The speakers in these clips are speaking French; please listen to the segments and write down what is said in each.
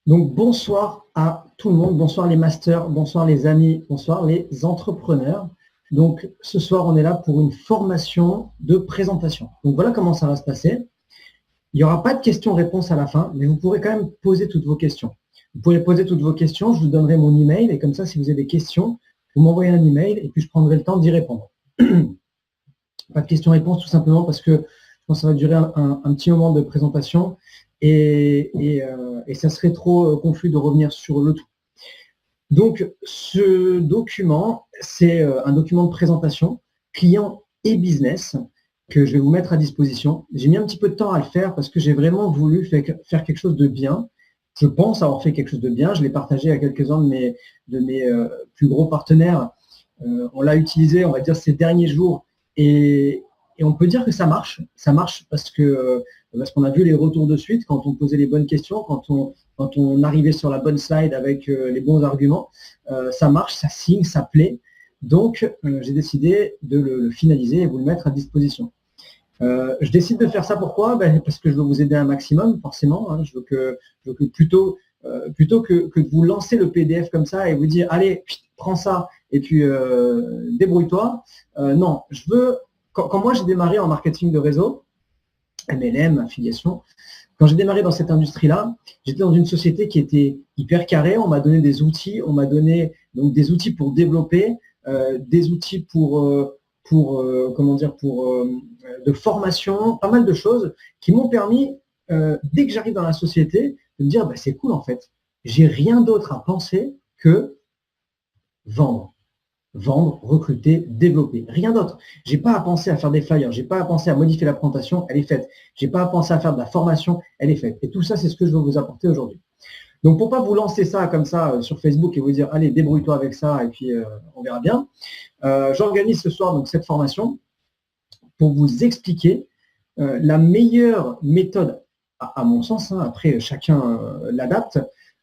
Donc bonsoir à tout le monde, bonsoir les masters, bonsoir les amis, bonsoir les entrepreneurs. Donc ce soir, on est là pour une formation de présentation. Donc voilà comment ça va se passer. Il n'y aura pas de questions-réponses à la fin, mais vous pourrez quand même poser toutes vos questions. Vous pouvez poser toutes vos questions, je vous donnerai mon email et comme ça, si vous avez des questions, vous m'envoyez un email et puis je prendrai le temps d'y répondre. Pas de questions-réponses tout simplement parce que je pense que ça va durer un petit moment de présentation et ça serait trop confus de revenir sur le tout. Donc, ce document, c'est un document de présentation client et business que je vais vous mettre à disposition. J'ai mis un petit peu de temps à le faire parce que j'ai vraiment voulu faire quelque chose de bien. Je pense avoir fait quelque chose de bien. Je l'ai partagé à quelques-uns de mes plus gros partenaires. On l'a utilisé, on va dire, ces derniers jours et on peut dire que ça marche. Ça marche parce qu'on a vu les retours de suite quand on posait les bonnes questions, quand on arrivait sur la bonne slide avec les bons arguments. Ça marche, ça signe, ça plaît. Donc, j'ai décidé de le finaliser et vous le mettre à disposition. Je décide de faire ça pourquoi ? Parce que je veux vous aider un maximum, forcément. Hein. Je veux que plutôt que de vous lancer le PDF comme ça et vous dire « Allez, prends ça et puis débrouille-toi ». Non, je veux… Quand moi j'ai démarré en marketing de réseau, MLM, affiliation, quand j'ai démarré dans cette industrie-là, j'étais dans une société qui était hyper carrée. On m'a donné des outils, on m'a donné donc des outils pour développer, des outils de formation, pas mal de choses qui m'ont permis, dès que j'arrive dans la société, de me dire c'est cool en fait. J'ai rien d'autre à penser que vendre. Vendre, recruter, développer. Rien d'autre. Je n'ai pas à penser à faire des flyers, je n'ai pas à penser à modifier la présentation, elle est faite. Je n'ai pas à penser à faire de la formation, elle est faite. Et tout ça, c'est ce que je veux vous apporter aujourd'hui. Donc, pour ne pas vous lancer ça comme ça sur Facebook et vous dire, allez, débrouille-toi avec ça et puis on verra bien, j'organise ce soir donc, cette formation pour vous expliquer la meilleure méthode, à mon sens, hein, après chacun l'adapte,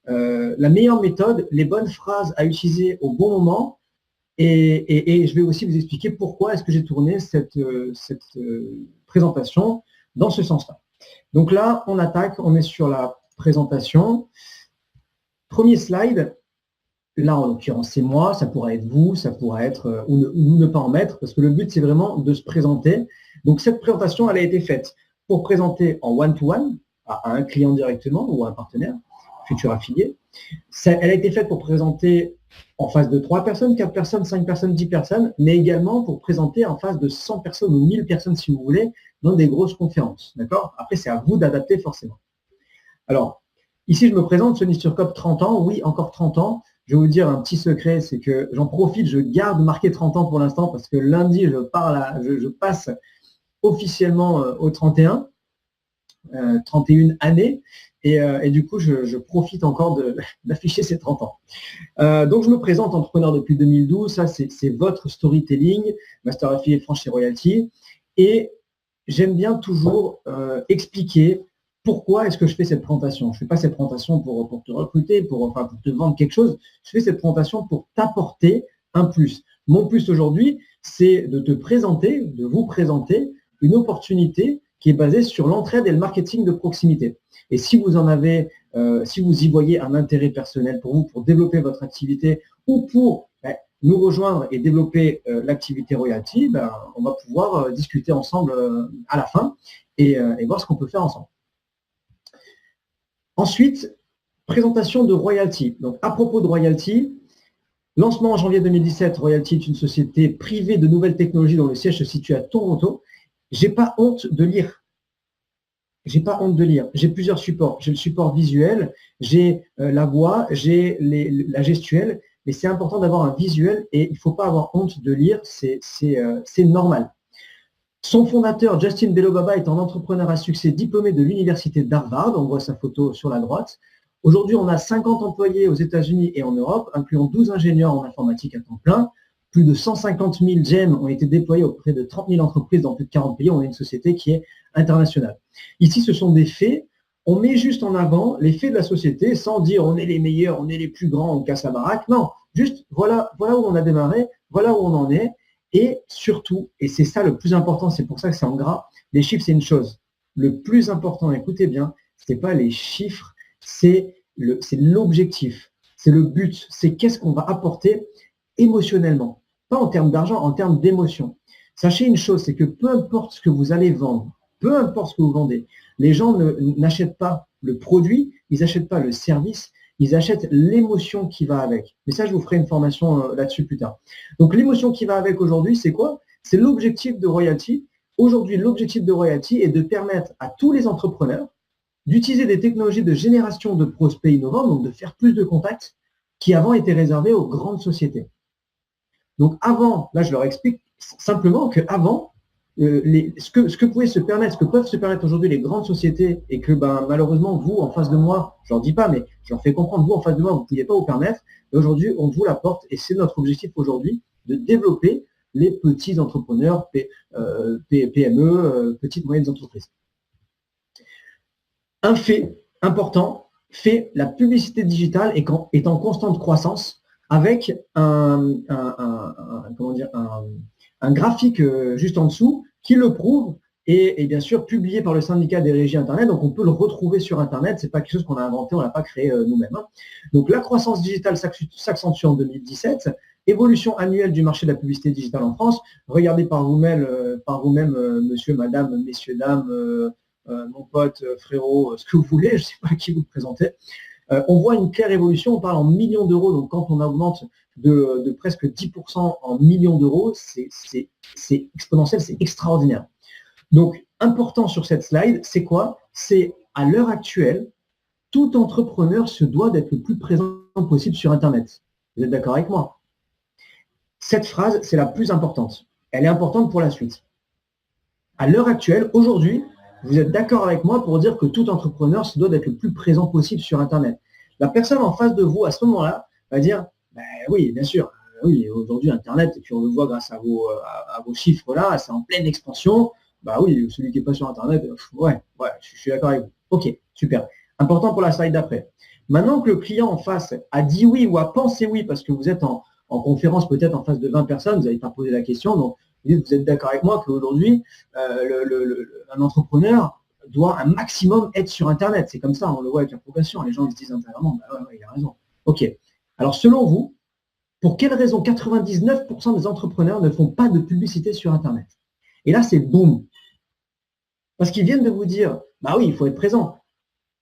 la meilleure méthode, les bonnes phrases à utiliser au bon moment. Et je vais aussi vous expliquer pourquoi est-ce que j'ai tourné cette présentation dans ce sens-là. Donc là, on attaque, on est sur la présentation. Premier slide, là en l'occurrence c'est moi, ça pourrait être vous, ça pourrait être ou ne pas en mettre, parce que le but c'est vraiment de se présenter. Donc cette présentation, elle a été faite pour présenter en one-to-one à un client directement ou à un partenaire, futur affilié. Elle a été faite pour présenter en face de 3 personnes, 4 personnes, 5 personnes, 10 personnes, mais également pour présenter en face de 100 personnes ou 1000 personnes si vous voulez, dans des grosses conférences. D'accord ? Après, c'est à vous d'adapter forcément. Alors, ici, je me présente, Sony Turcotte, 30 ans. Oui, encore 30 ans. Je vais vous dire un petit secret, c'est que j'en profite, je garde marqué 30 ans pour l'instant parce que lundi, je passe officiellement au 31 années. Et du coup, je profite encore d'afficher ces 30 ans. Donc, je me présente entrepreneur depuis 2012. Ça, c'est votre storytelling, Master Affiliate Franchise Royalty. Et j'aime bien toujours expliquer pourquoi est-ce que je fais cette présentation. Je ne fais pas cette présentation pour te recruter, pour te vendre quelque chose. Je fais cette présentation pour t'apporter un plus. Mon plus aujourd'hui, c'est de vous présenter une opportunité qui est basée sur l'entraide et le marketing de proximité. Et si vous en avez, si vous y voyez un intérêt personnel pour vous, pour développer votre activité ou pour nous rejoindre et développer l'activité royalty, on va pouvoir discuter ensemble à la fin et voir ce qu'on peut faire ensemble. Ensuite, présentation de royalty. Donc, à propos de royalty, lancement en janvier 2017, Royalty est une société privée de nouvelles technologies dont le siège se situe à Toronto. J'ai pas honte de lire. J'ai pas honte de lire. J'ai plusieurs supports. J'ai le support visuel, j'ai la voix, j'ai la gestuelle, mais c'est important d'avoir un visuel et il ne faut pas avoir honte de lire, c'est normal. Son fondateur, Justin Belobaba, est un entrepreneur à succès diplômé de l'université d'Harvard. On voit sa photo sur la droite. Aujourd'hui, on a 50 employés aux États-Unis et en Europe, incluant 12 ingénieurs en informatique à temps plein. Plus de 150 000 GEM ont été déployés auprès de 30 000 entreprises dans plus de 40 pays. On est une société qui est internationale. Ici, ce sont des faits. On met juste en avant les faits de la société sans dire on est les meilleurs, on est les plus grands, on casse la baraque. Non, juste voilà où on a démarré, voilà où on en est. Et surtout, et c'est ça le plus important, c'est pour ça que c'est en gras, les chiffres, c'est une chose. Le plus important, écoutez bien, ce n'est pas les chiffres, c'est c'est l'objectif, c'est le but, c'est qu'est-ce qu'on va apporter émotionnellement. Pas en termes d'argent, en termes d'émotion. Sachez une chose, c'est que peu importe ce que vous allez vendre, peu importe ce que vous vendez, les gens n'achètent pas le produit, ils n'achètent pas le service, ils achètent l'émotion qui va avec. Mais ça, je vous ferai une formation là-dessus plus tard. Donc, l'émotion qui va avec aujourd'hui, c'est quoi? C'est l'objectif de Royalty. Aujourd'hui, l'objectif de Royalty est de permettre à tous les entrepreneurs d'utiliser des technologies de génération de prospects innovants, donc de faire plus de contacts qui avant étaient réservés aux grandes sociétés. Donc, avant, là, je leur explique simplement qu'avant, ce que pouvaient se permettre, ce que peuvent se permettre aujourd'hui les grandes sociétés et que malheureusement, vous, en face de moi, je ne leur dis pas, mais je leur fais comprendre, vous, en face de moi, vous ne pouviez pas vous permettre. Et aujourd'hui, on vous l'apporte et c'est notre objectif aujourd'hui de développer les petits entrepreneurs, PME, petites moyennes entreprises. Un fait important, la publicité digitale est en constante croissance avec un graphique juste en dessous qui le prouve et bien sûr publié par le syndicat des régies Internet. Donc, on peut le retrouver sur Internet. Ce n'est pas quelque chose qu'on a inventé, on ne l'a pas créé nous-mêmes. Donc, la croissance digitale s'accentue en 2017. Évolution annuelle du marché de la publicité digitale en France. Regardez par vous-même, monsieur, madame, messieurs, dames, mon pote, frérot, ce que vous voulez, je ne sais pas à qui vous le présentez. On voit une claire évolution, on parle en millions d'euros, donc quand on augmente de presque 10% en millions d'euros, c'est exponentiel, c'est extraordinaire. Donc, important sur cette slide, c'est quoi? C'est à l'heure actuelle, tout entrepreneur se doit d'être le plus présent possible sur Internet. Vous êtes d'accord avec moi? Cette phrase, c'est la plus importante. Elle est importante pour la suite. À l'heure actuelle, aujourd'hui, vous êtes d'accord avec moi pour dire que tout entrepreneur se doit d'être le plus présent possible sur Internet. La personne en face de vous, à ce moment-là, va dire oui, bien sûr, oui, aujourd'hui, Internet, et puis on le voit grâce à vos chiffres là, c'est en pleine expansion. Oui, celui qui n'est pas sur Internet, ouais, je suis d'accord avec vous. Ok, super. Important pour la slide d'après. Maintenant que le client en face a dit oui ou a pensé oui, parce que vous êtes en conférence peut-être en face de 20 personnes, vous n'avez pas posé la question, donc vous êtes d'accord avec moi qu'aujourd'hui, un entrepreneur doit un maximum être sur Internet. C'est comme ça, on le voit avec la progression. Les gens se disent intérieurement, il a raison. Ok. Alors, selon vous, pour quelle raison 99% des entrepreneurs ne font pas de publicité sur Internet? Et là, c'est boum. Parce qu'ils viennent de vous dire, oui, il faut être présent.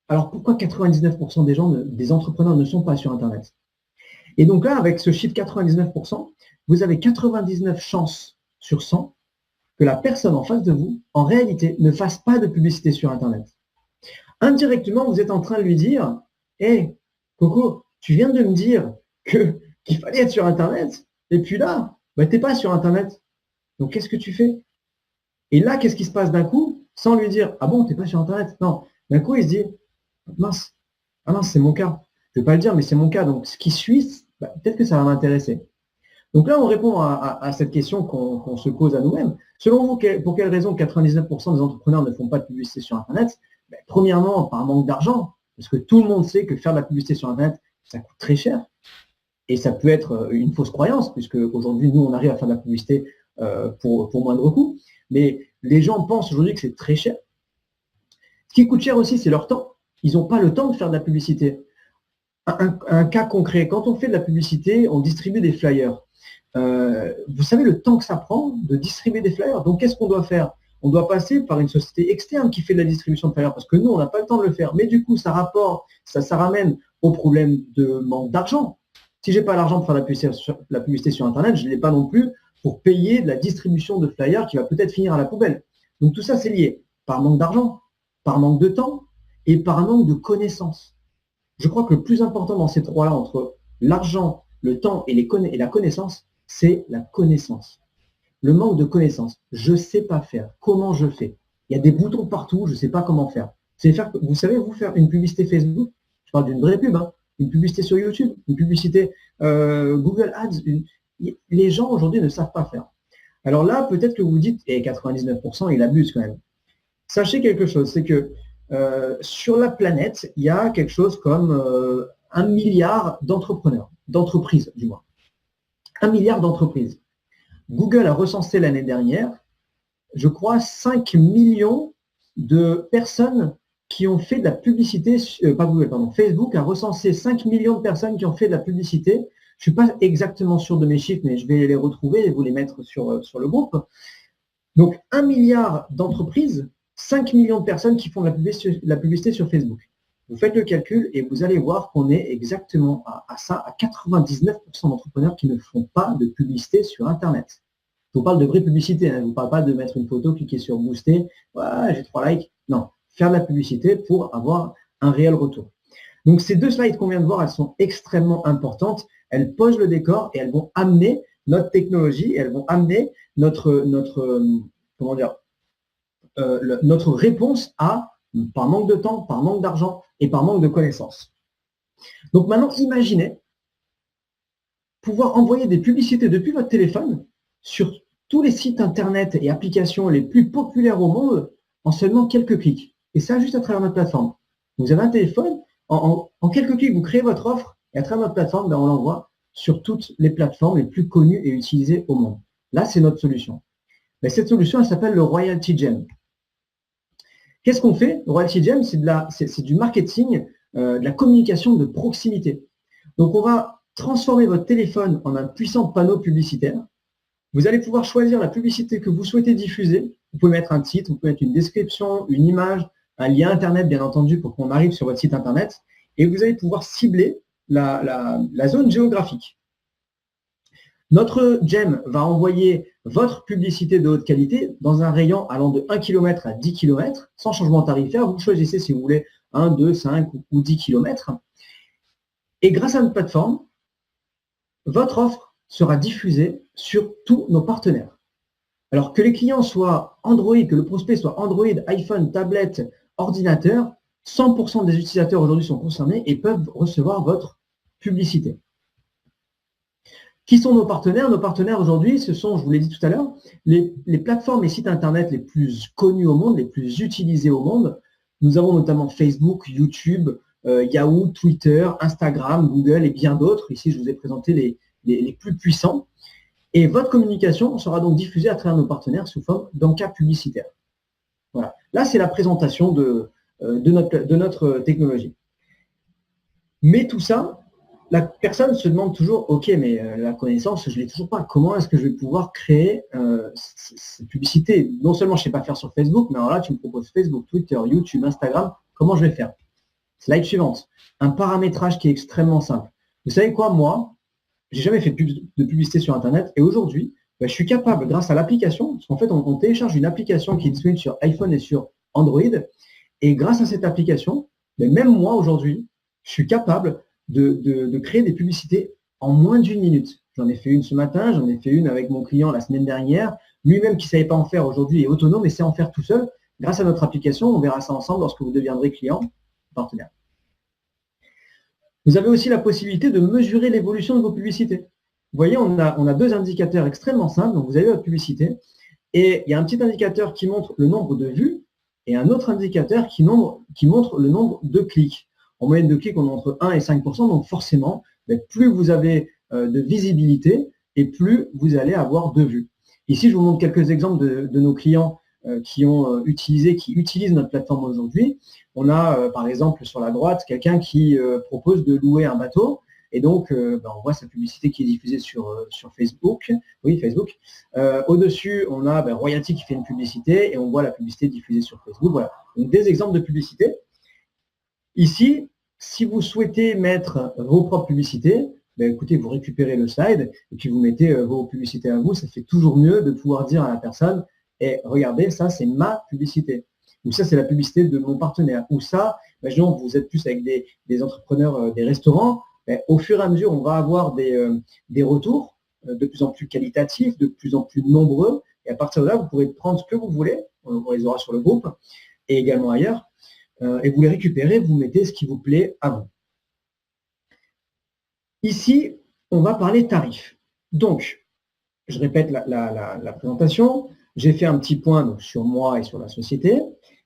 Alors, pourquoi 99% des entrepreneurs ne sont pas sur Internet? Et donc là, avec ce chiffre 99%, vous avez 99 chances sur 100 que la personne en face de vous, en réalité, ne fasse pas de publicité sur Internet. Indirectement, vous êtes en train de lui dire « Hé, Coco, tu viens de me dire qu'il fallait être sur Internet, et puis là, tu n'es pas sur Internet. Donc, qu'est-ce que tu fais ?» Et là, qu'est-ce qui se passe d'un coup, sans lui dire « Ah bon, tu n'es pas sur Internet ?» Non, d'un coup, il se dit « Mince, c'est mon cas. Je ne vais pas le dire, mais c'est mon cas. Donc, ce qui suit, peut-être que ça va m'intéresser. » Donc là, on répond à cette question qu'on se pose à nous-mêmes. Selon vous, pour quelle raison 99% des entrepreneurs ne font pas de publicité sur Internet? Premièrement, par manque d'argent, parce que tout le monde sait que faire de la publicité sur Internet, ça coûte très cher. Et ça peut être une fausse croyance, puisque aujourd'hui, nous, on arrive à faire de la publicité pour moindre coût. Mais les gens pensent aujourd'hui que c'est très cher. Ce qui coûte cher aussi, c'est leur temps. Ils n'ont pas le temps de faire de la publicité. Un cas concret, quand on fait de la publicité, on distribue des flyers. Vous savez le temps que ça prend de distribuer des flyers. Donc, qu'est-ce qu'on doit faire? On doit passer par une société externe qui fait de la distribution de flyers parce que nous, on n'a pas le temps de le faire. Mais du coup, ça ramène au problème de manque d'argent. Si je n'ai pas l'argent pour faire la publicité sur Internet, je ne l'ai pas non plus pour payer de la distribution de flyers qui va peut-être finir à la poubelle. Donc, tout ça, c'est lié par manque d'argent, par manque de temps et par manque de connaissances. Je crois que le plus important dans ces trois-là, entre l'argent, le temps et la connaissance, c'est la connaissance. Le manque de connaissance. Je ne sais pas faire. Comment je fais? Il y a des boutons partout, je ne sais pas comment faire. Vous savez, vous faire une publicité Facebook, je parle d'une vraie pub, une publicité sur YouTube, une publicité Google Ads. Les gens aujourd'hui ne savent pas faire. Alors là, peut-être que vous dites, et 99%, il abuse quand même. Sachez quelque chose, c'est que sur la planète, il y a quelque chose comme 1 milliard d'entrepreneurs, d'entreprises du moins. 1 milliard d'entreprises. Google a recensé l'année dernière, je crois, 5 millions de personnes qui ont fait de la publicité, pas Google, pardon, Facebook a recensé 5 millions de personnes qui ont fait de la publicité. Je ne suis pas exactement sûr de mes chiffres, mais je vais les retrouver et vous les mettre sur le groupe. Donc, 1 milliard d'entreprises, 5 millions de personnes qui font de la publicité sur Facebook. Vous faites le calcul et vous allez voir qu'on est exactement à ça, à 99% d'entrepreneurs qui ne font pas de publicité sur Internet. Je vous parle de vraie publicité, hein. Je ne vous parle pas de mettre une photo, cliquer sur booster, voilà, j'ai 3 likes. Non, faire de la publicité pour avoir un réel retour. Donc ces 2 slides qu'on vient de voir, elles sont extrêmement importantes. Elles posent le décor et elles vont amener notre technologie, et elles vont amener notre réponse par manque de temps, par manque d'argent et par manque de connaissances. Donc maintenant, imaginez pouvoir envoyer des publicités depuis votre téléphone sur tous les sites internet et applications les plus populaires au monde en seulement quelques clics. Et ça, juste à travers notre plateforme. Vous avez un téléphone, en quelques clics, vous créez votre offre et à travers notre plateforme, on l'envoie sur toutes les plateformes les plus connues et utilisées au monde. Là, c'est notre solution. Mais cette solution, elle s'appelle le Royalty Gem. Qu'est-ce qu'on fait? Le Royalty Gem, c'est du marketing, de la communication de proximité. Donc, on va transformer votre téléphone en un puissant panneau publicitaire. Vous allez pouvoir choisir la publicité que vous souhaitez diffuser. Vous pouvez mettre un titre, vous pouvez mettre une description, une image, un lien Internet, bien entendu, pour qu'on arrive sur votre site Internet. Et vous allez pouvoir cibler la zone géographique. Notre gem va envoyer votre publicité de haute qualité dans un rayon allant de 1 km à 10 km, sans changement tarifaire. Vous choisissez si vous voulez 1, 2, 5 ou 10 km. Et grâce à notre plateforme, votre offre sera diffusée sur tous nos partenaires. Alors que les clients soient Android, que le prospect soit Android, iPhone, tablette, ordinateur, 100% des utilisateurs aujourd'hui sont concernés et peuvent recevoir votre publicité. Qui sont nos partenaires? Nos partenaires aujourd'hui, ce sont, je vous l'ai dit tout à l'heure, les plateformes et sites Internet les plus connus au monde, les plus utilisés au monde. Nous avons notamment Facebook, YouTube, Yahoo, Twitter, Instagram, Google et bien d'autres. Ici, je vous ai présenté les plus puissants. Et votre communication sera donc diffusée à travers nos partenaires sous forme d'encas publicitaire. Voilà. Là, c'est la présentation de notre technologie. Mais tout ça, la personne se demande toujours, ok, mais la connaissance, je ne l'ai toujours pas. Comment est-ce que je vais pouvoir créer cette publicité? Non seulement je ne sais pas faire sur Facebook, mais alors là, tu me proposes Facebook, Twitter, YouTube, Instagram. Comment je vais faire? Slide suivante. Un paramétrage qui est extrêmement simple. Vous savez quoi, moi, j'ai jamais fait de publicité sur Internet et aujourd'hui, je suis capable, grâce à l'application, parce qu'en fait, on télécharge une application qui est disponible sur iPhone et sur Android, et grâce à cette application, même moi aujourd'hui, je suis capable de créer des publicités en moins d'1 minute. J'en ai fait une ce matin, j'en ai fait une avec mon client la semaine dernière. Lui-même qui ne savait pas en faire aujourd'hui est autonome et sait en faire tout seul. Grâce à notre application, on verra ça ensemble lorsque vous deviendrez client ou partenaire. Vous avez aussi la possibilité de mesurer l'évolution de vos publicités. Vous voyez, on a 2 indicateurs extrêmement simples. Donc, vous avez votre publicité et il y a un petit indicateur qui montre le nombre de vues et un autre indicateur qui montre le nombre de clics. En moyenne de clics, on est entre 1 et 5%. Donc, forcément, plus vous avez de visibilité et plus vous allez avoir de vues. Ici, je vous montre quelques exemples de nos clients qui utilisent notre plateforme aujourd'hui. On a, par exemple, sur la droite, quelqu'un qui propose de louer un bateau. Et donc, on voit sa publicité qui est diffusée sur Facebook. Oui, Facebook. Au-dessus, on a Royalty qui fait une publicité et on voit la publicité diffusée sur Facebook. Voilà. Donc, des exemples de publicité. Ici, si vous souhaitez mettre vos propres publicités, écoutez, vous récupérez le slide et puis vous mettez vos publicités à vous. Ça fait toujours mieux de pouvoir dire à la personne, regardez, ça, c'est ma publicité. Ou ça, c'est la publicité de mon partenaire. Ou ça, imaginons que vous êtes plus avec des entrepreneurs, des restaurants. Au fur et à mesure, on va avoir des retours de plus en plus qualitatifs, de plus en plus nombreux. Et à partir de là, vous pourrez prendre ce que vous voulez. On les aura sur le groupe et également ailleurs. Et vous les récupérez, vous mettez ce qui vous plaît à vous. Ici, on va parler tarifs. Donc, je répète la présentation. J'ai fait un petit point donc, sur moi et sur la société.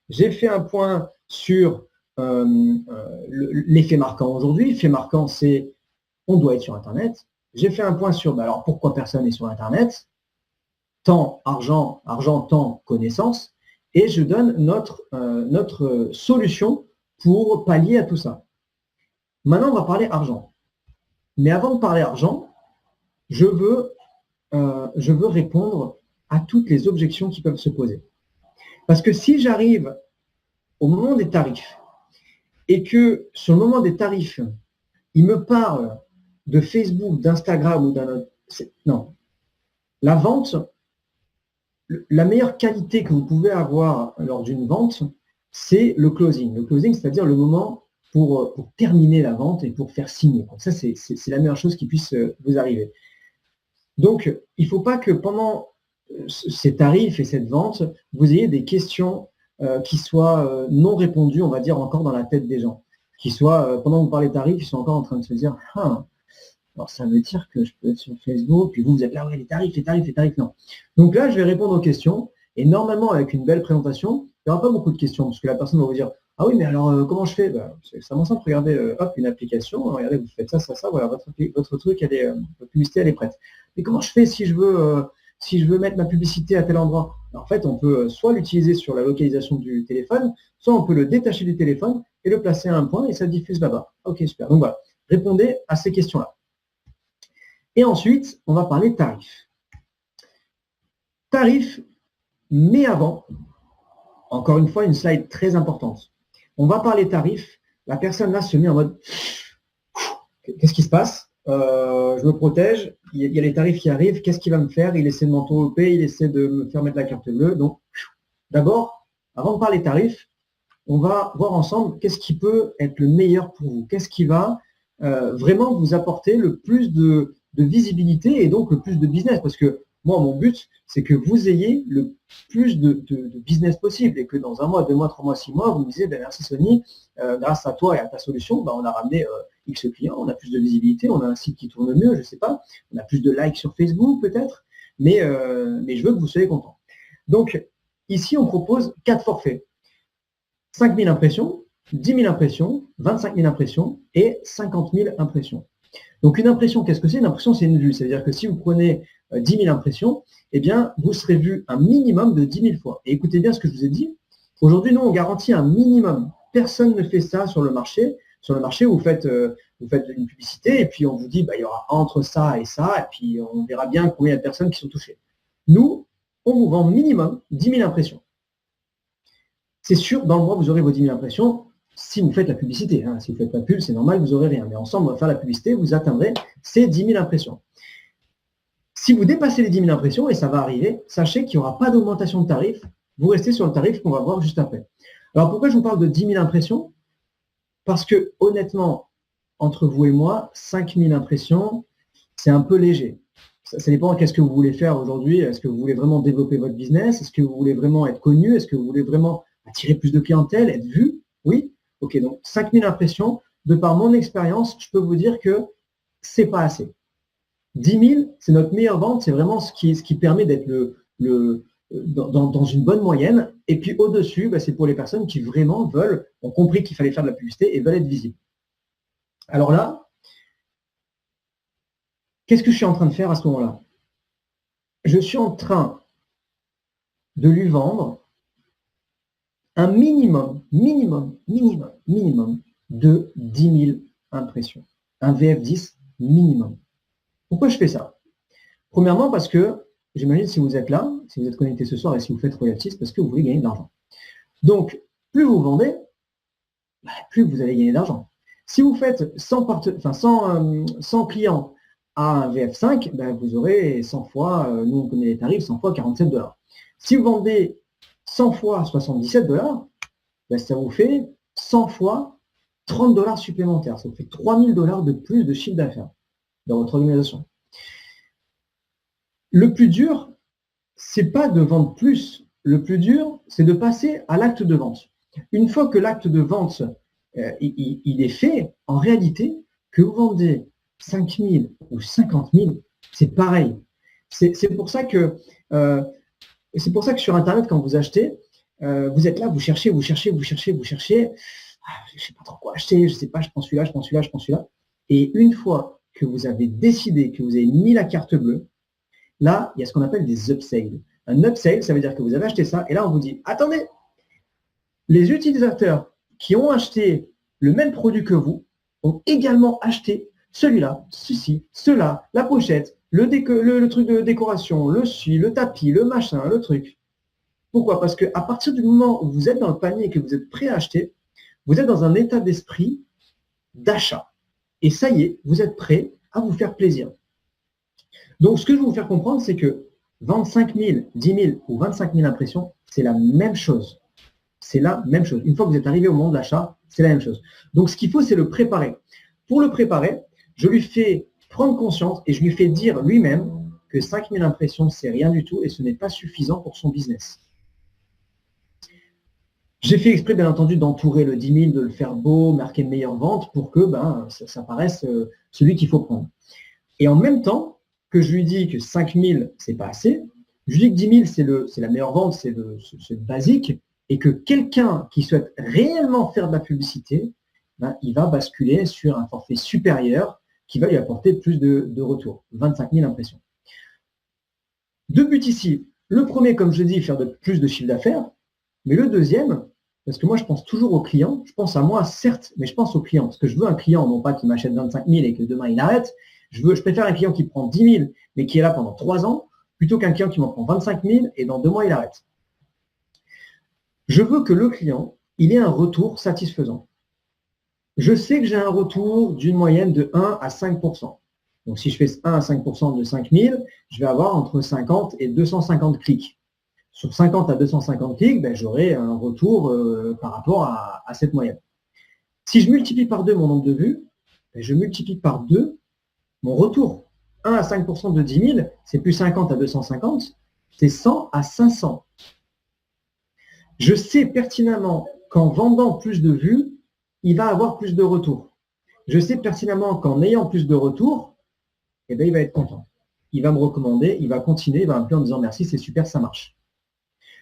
J'ai fait un point sur l'effet marquant aujourd'hui. L'effet marquant, c'est on doit être sur Internet. J'ai fait un point sur alors pourquoi personne n'est sur Internet. Temps, argent, temps, connaissance. et je donne notre solution pour pallier à tout ça. Maintenant, on va parler argent. Mais avant de parler argent, je veux répondre à toutes les objections qui peuvent se poser. Parce que si j'arrive au moment des tarifs et que sur le moment des tarifs, il me parle de Facebook, d'Instagram ou d'un autre... Non. La vente, la meilleure qualité que vous pouvez avoir lors d'une vente, c'est le closing. Le closing, c'est-à-dire le moment pour terminer la vente et pour faire signer. Donc ça, c'est la meilleure chose qui puisse vous arriver. Donc, il ne faut pas que pendant ces tarifs et cette vente, vous ayez des questions qui soient non répondues, on va dire, encore dans la tête des gens. Qui soient, pendant que vous parlez tarifs, ils sont encore en train de se dire « Ah, alors ça veut dire que je peux être sur Facebook, puis vous êtes là, ouais, les tarifs, non. » Donc là, je vais répondre aux questions, et normalement, avec une belle présentation, il n'y aura pas beaucoup de questions, parce que la personne va vous dire « Ah oui, mais alors, comment je fais ?» C'est extrêmement simple, regardez, hop, une application, regardez, vous faites ça, voilà, votre truc, votre publicité, elle est prête. Mais comment je fais si je veux mettre ma publicité à tel endroit? Alors, en fait, on peut soit l'utiliser sur la localisation du téléphone, soit on peut le détacher du téléphone et le placer à un point et ça diffuse là-bas. Ok, super. Donc voilà, répondez à ces questions-là. Et ensuite, on va parler tarifs. Tarifs, mais avant, encore une fois, une slide très importante. On va parler tarifs. La personne là se met en mode qu'est-ce qui se passe? Je me protège, il y a les tarifs qui arrivent, qu'est-ce qu'il va me faire? Il essaie de m'entourlouper, il essaie de me faire mettre la carte bleue. Donc, d'abord, avant de parler tarifs, on va voir ensemble qu'est-ce qui peut être le meilleur pour vous, qu'est-ce qui va vraiment vous apporter le plus de visibilité et donc le plus de business. Parce que moi, mon but, c'est que vous ayez le plus de business possible et que dans 1 mois, 2 mois, 3 mois, 6 mois, vous me disiez, ben, merci Sony, grâce à toi et à ta solution, ben, on a ramené X clients, on a plus de visibilité, on a un site qui tourne mieux, je ne sais pas, on a plus de likes sur Facebook peut-être, mais je veux que vous soyez content. Donc, ici, on propose 4 forfaits. 5 000 impressions, 10 000 impressions, 25 000 impressions et 50 000 impressions. Donc, une impression, qu'est-ce que c'est? Une impression, c'est une vue. C'est-à-dire que si vous prenez 10 000 impressions, eh bien, vous serez vu un minimum de 10 000 fois. Et écoutez bien ce que je vous ai dit. Aujourd'hui, nous, on garantit un minimum. Personne ne fait ça sur le marché. Sur le marché, vous faites une publicité et puis on vous dit, bah, il y aura entre ça et ça, et puis on verra bien combien il y a de personnes qui sont touchées. Nous, on vous vend minimum 10 000 impressions. C'est sûr, dans le mois, vous aurez vos 10 000 impressions si vous faites la publicité. Hein. Si vous ne faites pas de pub, c'est normal, vous n'aurez rien. Mais ensemble, on va faire la publicité, vous atteindrez ces 10 000 impressions. Si vous dépassez les 10 000 impressions, et ça va arriver, sachez qu'il n'y aura pas d'augmentation de tarif. Vous restez sur le tarif qu'on va voir juste après. Alors, pourquoi je vous parle de 10 000 impressions? Parce que, honnêtement, entre vous et moi, 5 000 impressions, c'est un peu léger. Ça dépend de qu'est-ce que vous voulez faire aujourd'hui. Est-ce que vous voulez vraiment développer votre business? Est-ce que vous voulez vraiment être connu? Est-ce que vous voulez vraiment attirer plus de clientèle, être vu? Oui? Ok, donc 5 000 impressions. De par mon expérience, je peux vous dire que c'est pas assez. 10 000, c'est notre meilleure vente. C'est vraiment ce qui permet d'être dans une bonne moyenne. Et puis au-dessus, bah, c'est pour les personnes qui vraiment ont compris qu'il fallait faire de la publicité et veulent être visibles. Alors là, qu'est-ce que je suis en train de faire à ce moment-là? Je suis en train de lui vendre un minimum de 10 000 impressions. Un VF10 minimum. Pourquoi je fais ça? Premièrement, parce que j'imagine si vous êtes là, si vous êtes connecté ce soir et si vous faites Royalties, parce que vous voulez gagner de l'argent. Donc, plus vous vendez, plus vous allez gagner d'argent. Si vous faites 100 clients à un VF5, ben vous aurez 100 fois, nous on connaît les tarifs, 100 fois 47 $. Si vous vendez 100 fois 77 $, ben ça vous fait 100 fois 30 $ supplémentaires. Ça vous fait 3 000 $ de plus de chiffre d'affaires dans votre organisation. Le plus dur, c'est pas de vendre plus. Le plus dur, c'est de passer à l'acte de vente. Une fois que l'acte de vente il est fait, en réalité, que vous vendez 5 000 ou 50 000, c'est pareil. C'est pour ça que sur Internet, quand vous achetez, vous êtes là, vous cherchez. Ah, je ne sais pas trop quoi acheter, je ne sais pas, je prends celui-là. Et une fois que vous avez décidé, que vous avez mis la carte bleue, là, il y a ce qu'on appelle des upsales. Un upsale, ça veut dire que vous avez acheté ça, et là, on vous dit, attendez, Les utilisateurs qui ont acheté le même produit que vous ont également acheté celui-là, ceci, cela, la pochette, le truc de décoration, le tapis, le machin, le truc. Pourquoi? Parce qu'à partir du moment où vous êtes dans le panier et que vous êtes prêt à acheter, vous êtes dans un état d'esprit d'achat. Et ça y est, vous êtes prêt à vous faire plaisir. Donc, ce que je veux vous faire comprendre, c'est que 25 000, 10 000 ou 25 000 impressions, c'est la même chose. C'est la même chose. Une fois que vous êtes arrivé au moment de l'achat, c'est la même chose. Donc, ce qu'il faut, c'est le préparer. Pour le préparer, je lui fais prendre conscience et je lui fais dire lui-même que 5 000 impressions, c'est rien du tout et ce n'est pas suffisant pour son business. J'ai fait exprès, bien entendu, d'entourer le 10 000, de le faire beau, marquer une meilleure vente pour que ça paraisse celui qu'il faut prendre. Et en même temps que je lui dis que 5 000, ce n'est pas assez, je lui dis que 10 000, c'est la meilleure vente, c'est le basique, et que quelqu'un qui souhaite réellement faire de la publicité, il va basculer sur un forfait supérieur qui va lui apporter plus de retours, 25 000 impressions. Deux buts ici. Le premier, comme je dis, faire plus de chiffre d'affaires, mais le deuxième, parce que moi, je pense toujours au client. Je pense à moi, certes, mais je pense au client. Parce que je veux un client, non pas qui m'achète 25 000 et que demain, il arrête. Je préfère un client qui prend 10 000, mais qui est là pendant 3 ans, plutôt qu'un client qui m'en prend 25 000 et dans 2 mois, il arrête. Je veux que le client, il ait un retour satisfaisant. Je sais que j'ai un retour d'une moyenne de 1 à 5 %. Donc, si je fais 1 à 5 % de 5 000, je vais avoir entre 50 et 250 clics. Sur 50 à 250 clics, j'aurai un retour par rapport à cette moyenne. Si je multiplie par 2 mon nombre de vues, je multiplie par 2 mon retour. 1 à 5 % de 10 000, c'est plus 50 à 250, c'est 100 à 500. Je sais pertinemment qu'en vendant plus de vues, il va avoir plus de retours. Je sais pertinemment qu'en ayant plus de retours, il va être content. Il va me recommander, il va continuer, il va m'appeler en disant merci, c'est super, ça marche.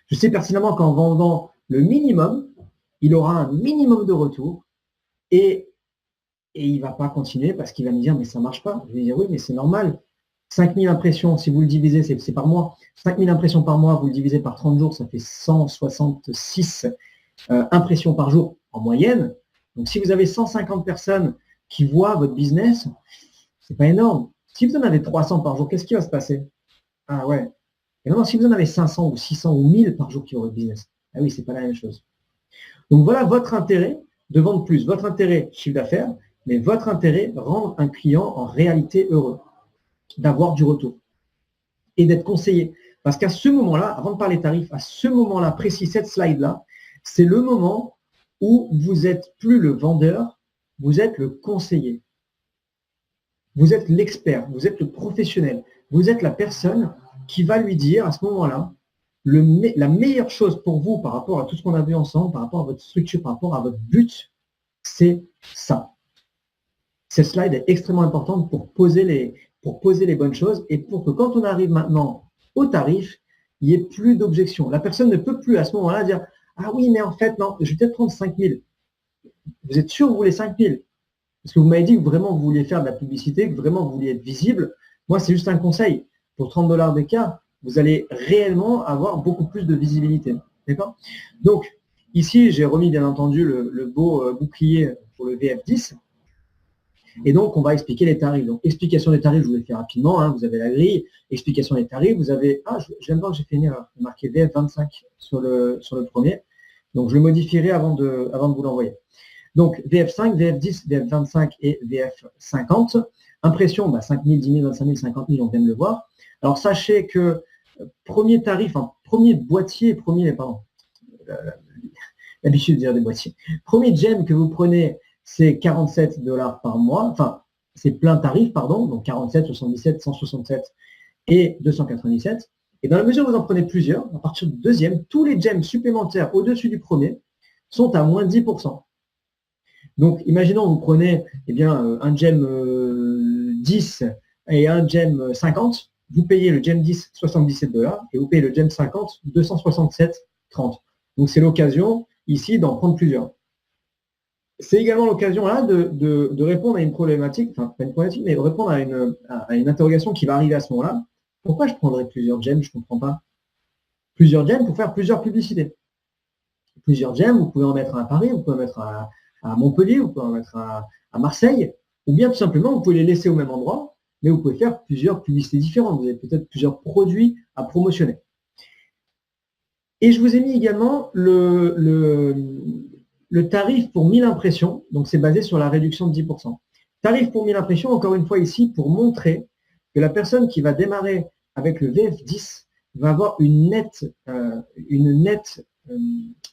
Je sais pertinemment qu'en vendant le minimum, il aura un minimum de retours et il ne va pas continuer parce qu'il va me dire mais ça ne marche pas. Je vais dire oui, mais c'est normal. 5 000 impressions, si vous le divisez, c'est par mois. 5 000 impressions par mois, vous le divisez par 30 jours, ça fait 166 impressions par jour en moyenne. Donc, si vous avez 150 personnes qui voient votre business, ce n'est pas énorme. Si vous en avez 300 par jour, qu'est-ce qui va se passer? Ah ouais. Et non, si vous en avez 500 ou 600 ou 1000 par jour qui voient votre business, ah oui, ce n'est pas la même chose. Donc, voilà votre intérêt de vendre plus. Votre intérêt, chiffre d'affaires, mais votre intérêt, rendre un client en réalité heureux, d'avoir du retour et d'être conseillé. Parce qu'à ce moment-là, avant de parler tarifs, à ce moment-là précis, cette slide-là, c'est le moment où vous n'êtes plus le vendeur, vous êtes le conseiller. Vous êtes l'expert, vous êtes le professionnel, vous êtes la personne qui va lui dire à ce moment-là, la meilleure chose pour vous par rapport à tout ce qu'on a vu ensemble, par rapport à votre structure, par rapport à votre but, c'est ça. Cette slide est extrêmement importante pour poser les bonnes choses et pour que quand on arrive maintenant au tarif, il n'y ait plus d'objection. La personne ne peut plus à ce moment-là dire « Ah oui, mais en fait, non, je vais peut-être prendre 5 000. » Vous êtes sûr que vous voulez 5 000? Parce que vous m'avez dit que vraiment vous vouliez faire de la publicité, que vraiment vous vouliez être visible. Moi, c'est juste un conseil. Pour 30 $ d'écart, vous allez réellement avoir beaucoup plus de visibilité. D'accord? Donc, ici, j'ai remis bien entendu le beau bouclier pour le VF10. Et donc, on va expliquer les tarifs. Donc, explication des tarifs, je vous l'ai fait rapidement. Hein, vous avez la grille. Explication des tarifs, vous avez… Ah, je viens de voir que j'ai fait une erreur. J'ai marqué VF25 sur le premier. Donc, je le modifierai avant de vous l'envoyer. Donc, VF5, VF10, VF25 et VF50. Impression, 5 000, 10 000, 25 000, 50 000, on vient de le voir. Alors, sachez que premier tarif, premier boîtier, l'habitude de dire des boîtiers. Premier gem que vous prenez, c'est 47 $ par mois. Enfin, c'est plein tarif, pardon. Donc, 47, 77, 167 et 297. Et dans la mesure où vous en prenez plusieurs, à partir du deuxième, tous les gems supplémentaires au-dessus du premier sont à moins 10 %. Donc, imaginons, vous prenez un gem 10 et un gem 50, vous payez le gem 10 77 $ et vous payez le gem 50 267,30 $. Donc, c'est l'occasion ici d'en prendre plusieurs. C'est également l'occasion là de répondre à une problématique, enfin pas une problématique, mais répondre à une interrogation qui va arriver à ce moment-là. Pourquoi je prendrais plusieurs gems? Je ne comprends pas. Plusieurs gems pour faire plusieurs publicités. plusieurs gems, vous pouvez en mettre un à Paris, vous pouvez en mettre à Montpellier, vous pouvez en mettre à Marseille, ou bien tout simplement, vous pouvez les laisser au même endroit, mais vous pouvez faire plusieurs publicités différentes. Vous avez peut-être plusieurs produits à promotionner. Et je vous ai mis également le tarif pour 1000 impressions. Donc, c'est basé sur la réduction de 10%. Tarif pour 1000 impressions, encore une fois ici, pour montrer que la personne qui va démarrer avec le VF10 va avoir une nette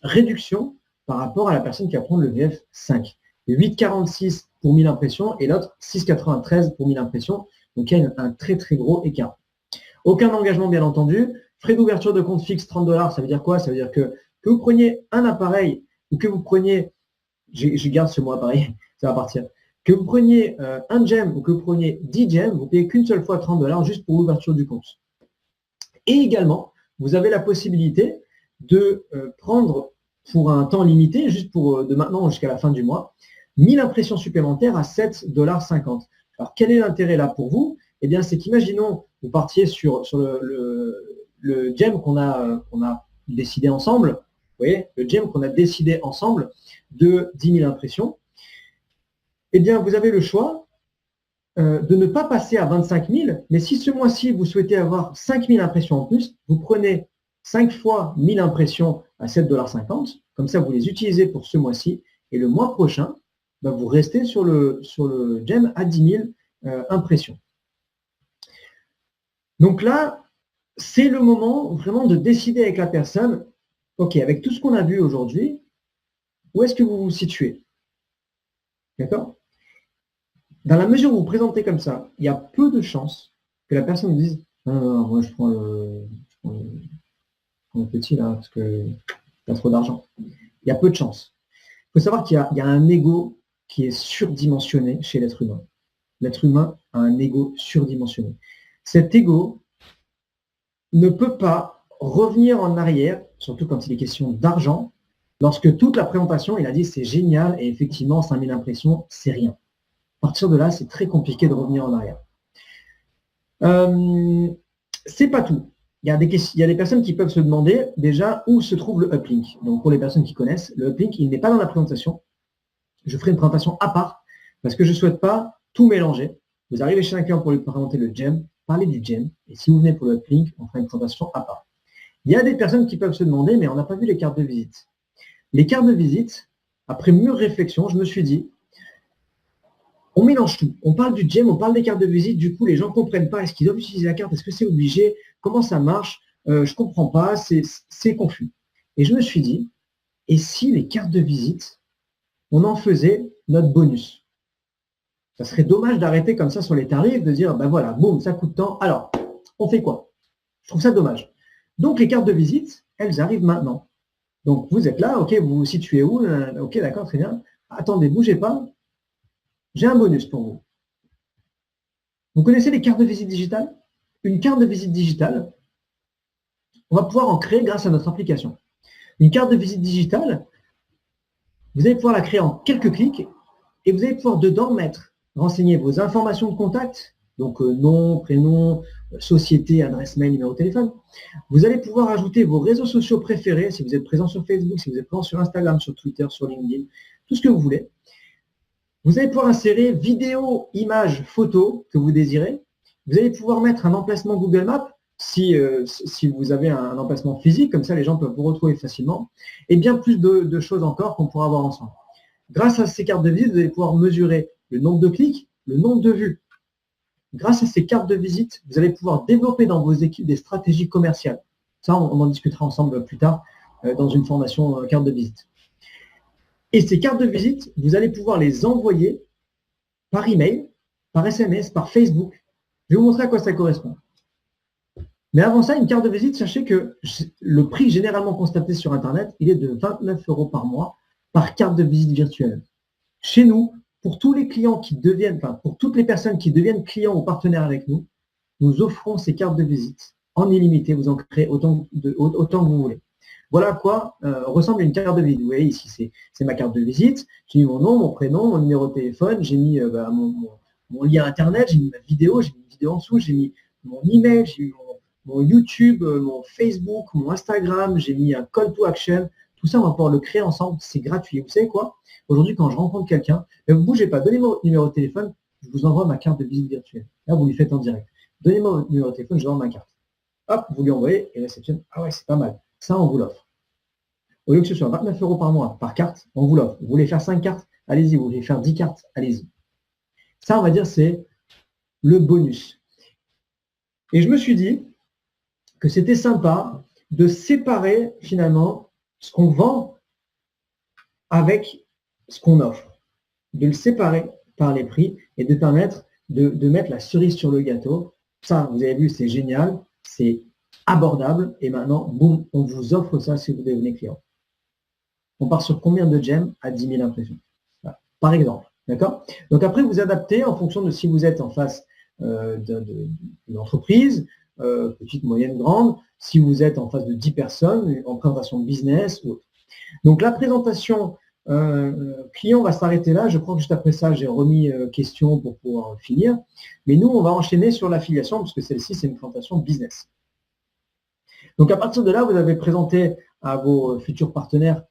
réduction par rapport à la personne qui va prendre le VF5. 8,46 pour 1000 impressions et l'autre 6,93 pour 1000 impressions. Donc, il y a un très, très gros écart. Aucun engagement, bien entendu. Frais d'ouverture de compte fixe, 30 $. Ça veut dire quoi? Ça veut dire que vous preniez un appareil ou que vous preniez, je garde ce mot appareil, ça va partir, que vous preniez un gem ou que vous preniez 10 gems, vous payez qu'une seule fois 30 $ juste pour l'ouverture du compte. Et également, vous avez la possibilité de prendre pour un temps limité, juste pour de maintenant jusqu'à la fin du mois, 1000 impressions supplémentaires à 7,50 $. Alors, quel est l'intérêt là pour vous? Eh bien, c'est qu'imaginons, vous partiez sur le gem qu'on a décidé ensemble, vous voyez, le gem qu'on a décidé ensemble de 10 000 impressions, eh bien, vous avez le choix de ne pas passer à 25 000, mais si ce mois-ci, vous souhaitez avoir 5 000 impressions en plus, vous prenez 5 fois 1000 impressions à 7,50 $, comme ça, vous les utilisez pour ce mois-ci, et le mois prochain, vous restez sur le gem à 10 000 impressions. Donc là, c'est le moment vraiment de décider avec la personne, ok, avec tout ce qu'on a vu aujourd'hui, où est-ce que vous vous situez? D'accord? Dans la mesure où vous vous présentez comme ça, il y a peu de chances que la personne vous dise « Non, moi je prends le petit là, parce que y a trop d'argent. » Il y a peu de chances. Il faut savoir qu'il y a un ego qui est surdimensionné chez l'être humain. L'être humain a un ego surdimensionné. Cet ego ne peut pas revenir en arrière, surtout quand il est question d'argent, lorsque toute la présentation, il a dit c'est génial et effectivement 5000 impressions, c'est rien. À partir de là, c'est très compliqué de revenir en arrière. C'est pas tout. Il y a des personnes qui peuvent se demander déjà où se trouve le uplink. Donc pour les personnes qui connaissent, le uplink, il n'est pas dans la présentation. Je ferai une présentation à part parce que je ne souhaite pas tout mélanger. Vous arrivez chez un client pour lui présenter le gem, parler du gem, et si vous venez pour le uplink, on fera une présentation à part. Il y a des personnes qui peuvent se demander, mais on n'a pas vu les cartes de visite. Les cartes de visite, après mûre réflexion, je me suis dit, on mélange tout. On parle du gem, on parle des cartes de visite, du coup, les gens ne comprennent pas. Est-ce qu'ils doivent utiliser la carte? Est-ce que c'est obligé? Comment ça marche? Je ne comprends pas, c'est confus. Et je me suis dit, et si les cartes de visite, on en faisait notre bonus? Ça serait dommage d'arrêter comme ça sur les tarifs, de dire, ben voilà, boum, ça coûte tant. Alors, on fait quoi? Je trouve ça dommage. Donc, les cartes de visite, elles arrivent maintenant. Donc, vous êtes là, ok, vous vous situez où? Ok, d'accord, très bien. Attendez, bougez pas. J'ai un bonus pour vous. Vous connaissez les cartes de visite digitales? Une carte de visite digitale, on va pouvoir en créer grâce à notre application. Une carte de visite digitale, vous allez pouvoir la créer en quelques clics et vous allez pouvoir dedans renseigner vos informations de contact, donc nom, prénom, société, adresse mail, numéro de téléphone. Vous allez pouvoir ajouter vos réseaux sociaux préférés, si vous êtes présent sur Facebook, si vous êtes présent sur Instagram, sur Twitter, sur LinkedIn, tout ce que vous voulez. Vous allez pouvoir insérer vidéo, images, photos que vous désirez. Vous allez pouvoir mettre un emplacement Google Maps si vous avez un emplacement physique, comme ça les gens peuvent vous retrouver facilement, et bien plus de choses encore qu'on pourra voir ensemble. Grâce à ces cartes de visite, vous allez pouvoir mesurer le nombre de clics, le nombre de vues. Grâce à ces cartes de visite, vous allez pouvoir développer dans vos équipes des stratégies commerciales. Ça, on en discutera ensemble plus tard dans une formation carte de visite. Et ces cartes de visite, vous allez pouvoir les envoyer par email, par SMS, par Facebook. Je vais vous montrer à quoi ça correspond. Mais avant ça, une carte de visite, sachez que le prix généralement constaté sur Internet, il est de 29 € par mois par carte de visite virtuelle. Chez nous, pour tous les clients qui deviennent, pour toutes les personnes qui deviennent clients ou partenaires avec nous, nous offrons ces cartes de visite en illimité. Vous en créez autant que vous voulez. Voilà à quoi ressemble une carte de visite. Vous voyez ici, c'est ma carte de visite. J'ai mis mon nom, mon prénom, mon numéro de téléphone, j'ai mis mon lien Internet, j'ai mis ma vidéo, j'ai mis une vidéo en dessous, j'ai mis mon email, j'ai mis mon YouTube, mon Facebook, mon Instagram, j'ai mis un call to action. Tout ça, on va pouvoir le créer ensemble. C'est gratuit. Vous savez quoi? Aujourd'hui, quand je rencontre quelqu'un, ne vous bougez pas. Donnez-moi votre numéro de téléphone. Je vous envoie ma carte de visite virtuelle. Là, vous lui faites en direct. Donnez-moi votre numéro de téléphone, je vous envoie ma carte. Hop, vous lui envoyez et réceptionne. Ah ouais, c'est pas mal. Ça, on vous l'offre. Au lieu que ce soit 29 € par mois par carte, on vous l'offre. Vous voulez faire 5 cartes? Allez-y. Vous voulez faire 10 cartes? Allez-y. Ça, on va dire, c'est le bonus. Et je me suis dit que c'était sympa de séparer finalement ce qu'on vend avec ce qu'on offre. De le séparer par les prix et de permettre de mettre la cerise sur le gâteau. Ça, vous avez vu, c'est génial, c'est abordable. Et maintenant, boum, on vous offre ça si vous devenez client. On part sur combien de gemmes à 10 000 impressions? Voilà. Par exemple. D'accord? Donc après, vous adaptez en fonction de si vous êtes en face d'une entreprise, petite, moyenne, grande, si vous êtes en face de 10 personnes, en présentation de business ou autre. Donc la présentation client va s'arrêter là. Je crois que juste après ça, j'ai remis question pour pouvoir finir. Mais nous, on va enchaîner sur l'affiliation parce que celle-ci, c'est une présentation business. Donc à partir de là, vous avez présenté à vos futurs partenaires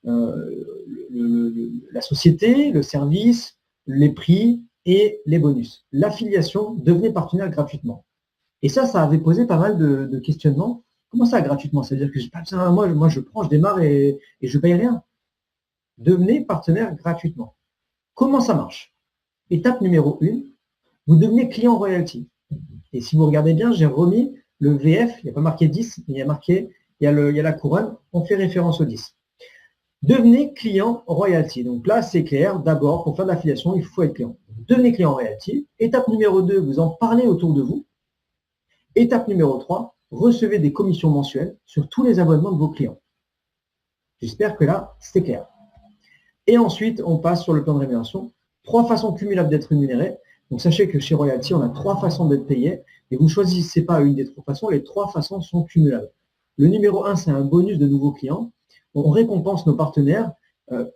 la société, le service, les prix et les bonus. L'affiliation, devenez partenaire gratuitement. Et ça avait posé pas mal de questionnements. Comment ça gratuitement? C'est-à-dire que j'ai pas besoin, moi je prends, je démarre et je ne paye rien. Devenez partenaire gratuitement. Comment ça marche? Étape numéro 1, vous devenez client royalty. Et si vous regardez bien, j'ai remis le VF, il n'y a pas marqué 10, mais il y a marqué, il y a la couronne, on fait référence au 10. Devenez client royalty. Donc là, c'est clair, d'abord, pour faire de l'affiliation, il faut être client. Devenez client royalty. Étape numéro 2, vous en parlez autour de vous. Étape numéro 3, recevez des commissions mensuelles sur tous les abonnements de vos clients. J'espère que là, c'est clair. Et ensuite, on passe sur le plan de rémunération. 3 façons cumulables d'être rémunéré. Donc, sachez que chez Royalty, on a 3 façons d'être payé. Et vous ne choisissez pas une des 3 façons. Les 3 façons sont cumulables. Le numéro 1, c'est un bonus de nouveaux clients. On récompense nos partenaires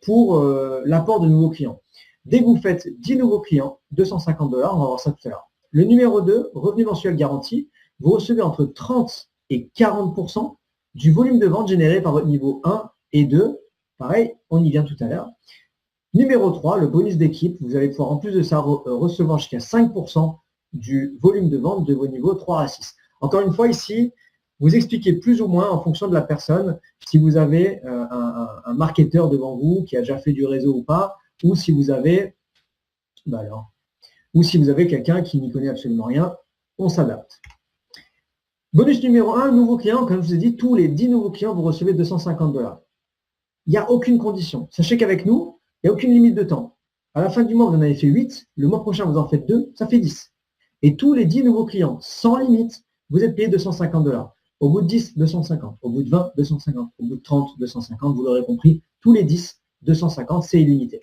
pour l'apport de nouveaux clients. Dès que vous faites 10 nouveaux clients, 250 $, on va voir ça tout à l'heure. Le numéro 2, revenu mensuel garanti. Vous recevez entre 30 et 40% du volume de vente généré par votre niveau 1 et 2. Pareil, on y vient tout à l'heure. Numéro 3, le bonus d'équipe. Vous allez pouvoir en plus de ça recevoir jusqu'à 5% du volume de vente de vos niveaux 3 à 6. Encore une fois, ici, vous expliquez plus ou moins en fonction de la personne, si vous avez un marketeur devant vous qui a déjà fait du réseau ou pas, ou si vous avez, ou si vous avez quelqu'un qui n'y connaît absolument rien, on s'adapte. Bonus numéro 1, nouveau client. Comme je vous ai dit, tous les 10 nouveaux clients, vous recevez 250 $. Il n'y a aucune condition. Sachez qu'avec nous, il n'y a aucune limite de temps. À la fin du mois, vous en avez fait 8. Le mois prochain, vous en faites 2. Ça fait 10. Et tous les 10 nouveaux clients, sans limite, vous êtes payé 250 $. Au bout de 10, 250. Au bout de 20, 250. Au bout de 30, 250. Vous l'aurez compris, tous les 10, 250, c'est illimité.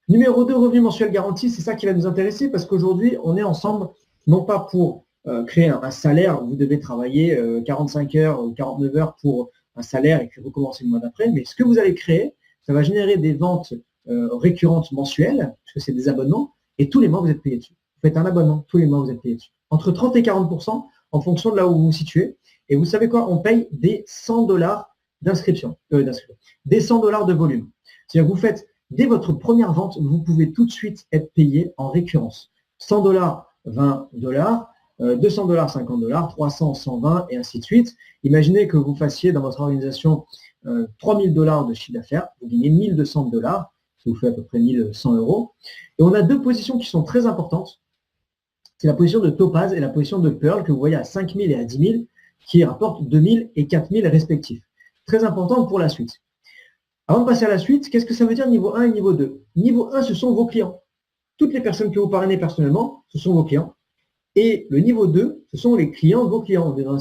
Numéro 2, revenu mensuel garanti. C'est ça qui va nous intéresser parce qu'aujourd'hui, on est ensemble, non pas pour créer un salaire. Vous devez travailler 45 heures ou 49 heures pour un salaire et puis recommencer le mois d'après. Mais ce que vous allez créer, ça va générer des ventes récurrentes mensuelles, parce que c'est des abonnements, et tous les mois, vous êtes payé dessus. Vous faites un abonnement, tous les mois, vous êtes payé dessus. Entre 30 et 40% en fonction de là où vous vous situez. Et vous savez quoi? On paye des 100 $ d'inscription, des 100 $ de volume. C'est-à-dire que vous faites, dès votre première vente, vous pouvez tout de suite être payé en récurrence. 100 $, 20 $, 200 $, 50 $, 300, 120 et ainsi de suite. Imaginez que vous fassiez dans votre organisation 3 000 $ de chiffre d'affaires, vous gagnez 1 200 $, ça vous fait à peu près 1 100 €. Et on a 2 positions qui sont très importantes. C'est la position de Topaz et la position de Pearl que vous voyez à 5 000 et à 10 000 qui rapportent 2 000 et 4 000 respectifs. Très important pour la suite. Avant de passer à la suite, qu'est-ce que ça veut dire niveau 1 et niveau 2? Niveau 1, ce sont vos clients. Toutes les personnes que vous parrainez personnellement, ce sont vos clients. Et le niveau 2, ce sont les clients de vos clients. On est dans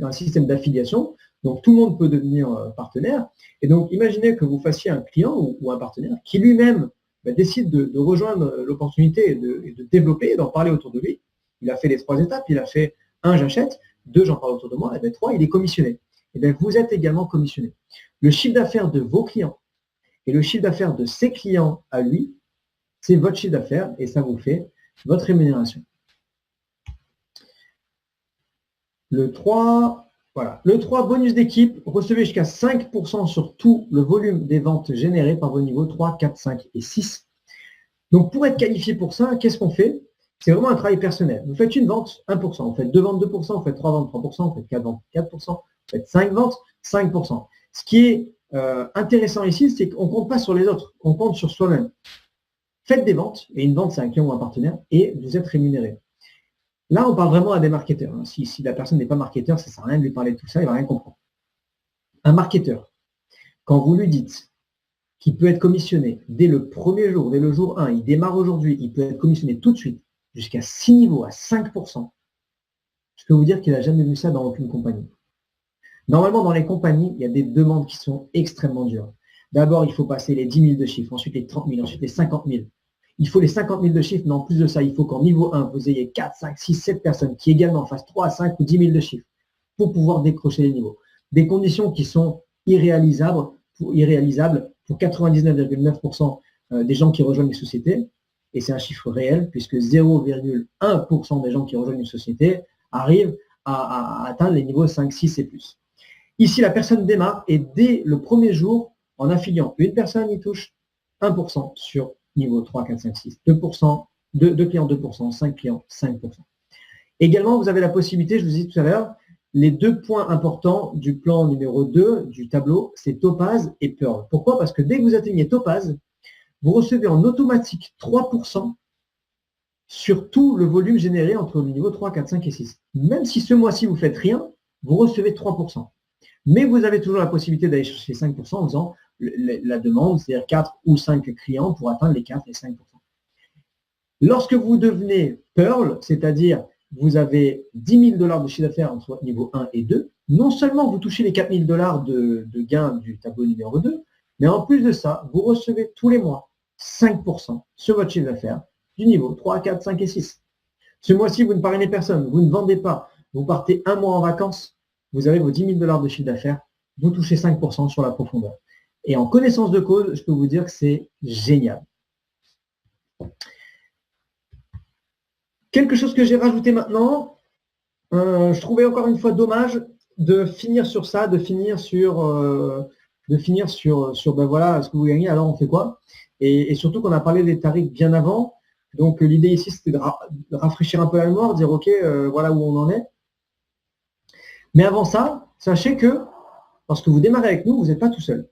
un système d'affiliation, donc tout le monde peut devenir partenaire. Et donc, imaginez que vous fassiez un client ou un partenaire qui lui-même décide de rejoindre l'opportunité et de développer, d'en parler autour de lui. Il a fait les 3 étapes. Il a fait 1, j'achète. 2, j'en parle autour de moi. Et bien 3, il est commissionné. Et bien vous êtes également commissionné. Le chiffre d'affaires de vos clients et le chiffre d'affaires de ses clients à lui, c'est votre chiffre d'affaires et ça vous fait votre rémunération. Le 3, Voilà. Le 3, bonus d'équipe, recevez jusqu'à 5% sur tout le volume des ventes générées par vos niveaux 3, 4, 5 et 6. Donc, pour être qualifié pour ça, qu'est-ce qu'on fait? C'est vraiment un travail personnel. Vous faites une vente, 1%. Vous faites 2 ventes, 2%. Vous faites 3 ventes, 3%. Vous faites 4 ventes, 4%. Vous faites 5 ventes, 5%. Ce qui est intéressant ici, c'est qu'on ne compte pas sur les autres. On compte sur soi-même. Faites des ventes, et une vente, c'est un client ou un partenaire, et vous êtes rémunéré. Là, on parle vraiment à des marketeurs. Si la personne n'est pas marketeur, ça ne sert à rien de lui parler de tout ça, il ne va rien comprendre. Un marketeur, quand vous lui dites qu'il peut être commissionné dès le premier jour, dès le jour 1, il démarre aujourd'hui, il peut être commissionné tout de suite, jusqu'à 6 niveaux, à 5%, je peux vous dire qu'il n'a jamais vu ça dans aucune compagnie. Normalement, dans les compagnies, il y a des demandes qui sont extrêmement dures. D'abord, il faut passer les 10 000 de chiffres, ensuite les 30 000, ensuite les 50 000. Il faut les 50 000 de chiffres, mais en plus de ça, il faut qu'en niveau 1, vous ayez 4, 5, 6, 7 personnes qui également fassent 3, 5 ou 10 000 de chiffres pour pouvoir décrocher les niveaux. Des conditions qui sont irréalisables pour 99,9% des gens qui rejoignent les sociétés, et c'est un chiffre réel, puisque 0,1% des gens qui rejoignent une société arrivent à atteindre les niveaux 5, 6 et plus. Ici, la personne démarre et dès le premier jour, en affiliant une personne, il touche 1% sur niveau 3, 4, 5, 6, 2%, 2 clients 2%, 5 clients 5%. Également, vous avez la possibilité, je vous ai dit tout à l'heure, les 2 points importants du plan numéro 2 du tableau, c'est Topaz et Pearl. Pourquoi? Parce que dès que vous atteignez Topaz, vous recevez en automatique 3% sur tout le volume généré entre le niveau 3, 4, 5 et 6. Même si ce mois-ci, vous ne faites rien, vous recevez 3%. Mais vous avez toujours la possibilité d'aller chercher 5% en faisant la demande, c'est-à-dire 4 ou 5 clients pour atteindre les 4 et 5%. Lorsque vous devenez Pearl, c'est-à-dire vous avez 10 000 $ de chiffre d'affaires entre niveau 1 et 2, non seulement vous touchez les 4 000 $ de gains du tableau numéro 2, mais en plus de ça, vous recevez tous les mois 5% sur votre chiffre d'affaires du niveau 3, 4, 5 et 6. Ce mois-ci, vous ne parrainez personne, vous ne vendez pas, vous partez un mois en vacances, vous avez vos 10 000 $ de chiffre d'affaires, vous touchez 5% sur la profondeur. Et en connaissance de cause, je peux vous dire que c'est génial. Quelque chose que j'ai rajouté maintenant, je trouvais encore une fois dommage de finir sur ça, de finir sur ben voilà, ce que vous gagnez, alors on fait quoi? Et surtout qu'on a parlé des tarifs bien avant. Donc l'idée ici, c'était de rafraîchir un peu la mémoire, dire ok, voilà où on en est. Mais avant ça, sachez que lorsque vous démarrez avec nous, vous n'êtes pas tout seul.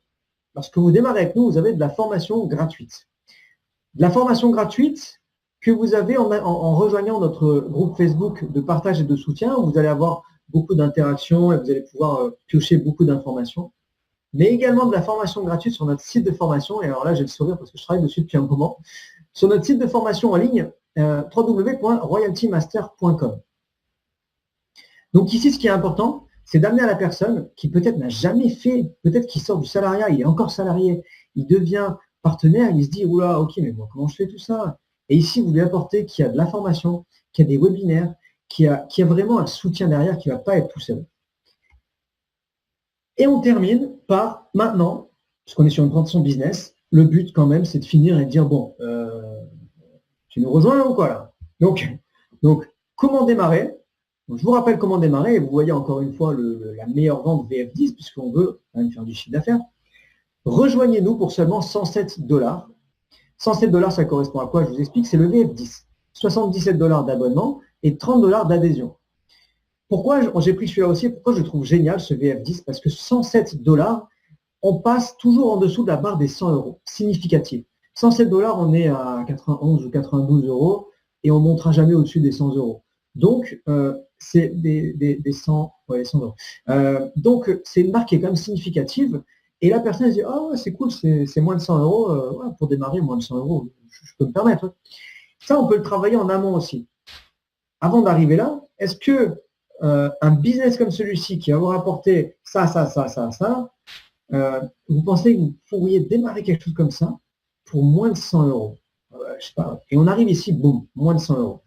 Lorsque vous démarrez avec nous, vous avez de la formation gratuite. De la formation gratuite que vous avez en rejoignant notre groupe Facebook de partage et de soutien, où vous allez avoir beaucoup d'interactions et vous allez pouvoir piocher beaucoup d'informations. Mais également de la formation gratuite sur notre site de formation. Et alors là, j'ai le sourire parce que je travaille dessus depuis un moment. Sur notre site de formation en ligne, www.royaltymaster.com. Donc ici, ce qui est important, c'est d'amener à la personne qui peut-être n'a jamais fait, peut-être qu'il sort du salariat, il est encore salarié, il devient partenaire, il se dit, oula, ok, mais moi, comment je fais tout ça? Et ici, vous lui apportez qu'il y a de la formation, qu'il y a des webinaires, qu'il y a vraiment un soutien derrière qui ne va pas être tout seul. Et on termine par, maintenant, puisqu'on est sur une transition business, le but quand même, c'est de finir et de dire, bon, tu nous rejoins ou quoi là? Donc, comment démarrer? Donc, je vous rappelle comment démarrer, et vous voyez encore une fois la meilleure vente VF10, puisqu'on veut quand même faire du chiffre d'affaires. Rejoignez-nous pour seulement 107 $. 107 $, ça correspond à quoi? Je vous explique, c'est le VF10. 77 $ d'abonnement et 30 $ d'adhésion. Pourquoi j'ai pris celui-là aussi? Pourquoi je trouve génial ce VF10? Parce que 107 $, on passe toujours en dessous de la barre des 100 €, significatif. 107 $, on est à 91 ou 92 € et on ne montera jamais au-dessus des 100 €. Donc, c'est des 100, ouais, 100 €. Donc, c'est une marque qui est quand même significative. Et la personne se dit, oh, c'est cool, c'est moins de 100 €. Ouais, pour démarrer, moins de 100 €, je peux me permettre. Ça, on peut le travailler en amont aussi. Avant d'arriver là, est-ce que un business comme celui-ci qui va vous rapporter ça, vous pensez que vous pourriez démarrer quelque chose comme ça pour moins de 100 €? Je sais pas. Et on arrive ici, boum, moins de 100 €.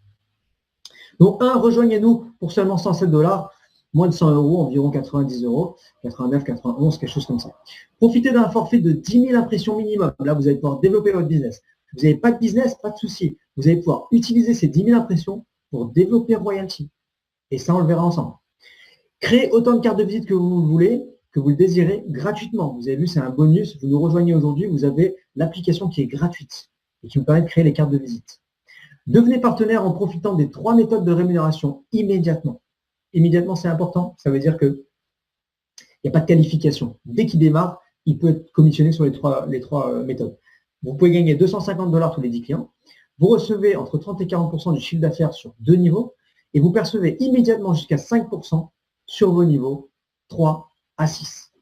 Donc, rejoignez-nous pour seulement 107 $, moins de 100 €, environ 90 €, 89, 91, quelque chose comme ça. Profitez d'un forfait de 10 000 impressions minimum. Là, vous allez pouvoir développer votre business. Vous n'avez pas de business, pas de souci. Vous allez pouvoir utiliser ces 10 000 impressions pour développer Royalty. Et ça, on le verra ensemble. Créez autant de cartes de visite que vous voulez, que vous le désirez, gratuitement. Vous avez vu, c'est un bonus. Vous nous rejoignez aujourd'hui, vous avez l'application qui est gratuite et qui vous permet de créer les cartes de visite. Devenez partenaire en profitant des 3 méthodes de rémunération immédiatement. Immédiatement, c'est important. Ça veut dire qu'il n'y a pas de qualification. Dès qu'il démarre, il peut être commissionné sur les trois méthodes. Vous pouvez gagner 250 $ tous les 10 clients. Vous recevez entre 30 et 40% du chiffre d'affaires sur 2 niveaux et vous percevez immédiatement jusqu'à 5% sur vos niveaux 3 à 6.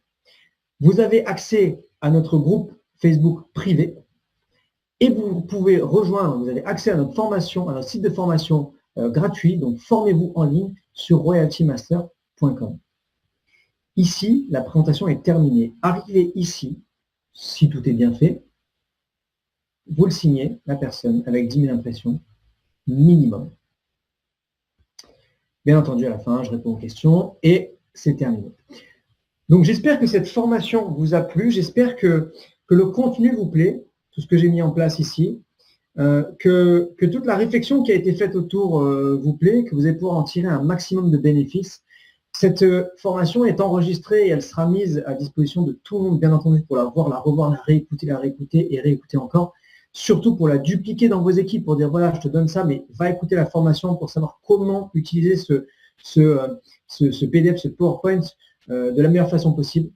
Vous avez accès à notre groupe Facebook privé et vous pouvez rejoindre, vous avez accès à notre formation, à notre site de formation gratuit, donc formez-vous en ligne sur royaltymaster.com. Ici, la présentation est terminée. Arrivez ici, si tout est bien fait, vous le signez, la personne, avec 10 000 impressions, minimum. Bien entendu, à la fin, je réponds aux questions et c'est terminé. Donc, j'espère que cette formation vous a plu. J'espère que le contenu vous plaît, tout ce que j'ai mis en place ici, que toute la réflexion qui a été faite autour vous plaît, que vous allez pouvoir en tirer un maximum de bénéfices. Cette formation est enregistrée et elle sera mise à disposition de tout le monde, bien entendu, pour la voir, la revoir, la réécouter et réécouter encore. Surtout pour la dupliquer dans vos équipes, pour dire voilà, je te donne ça, mais va écouter la formation pour savoir comment utiliser ce PDF, ce PowerPoint de la meilleure façon possible.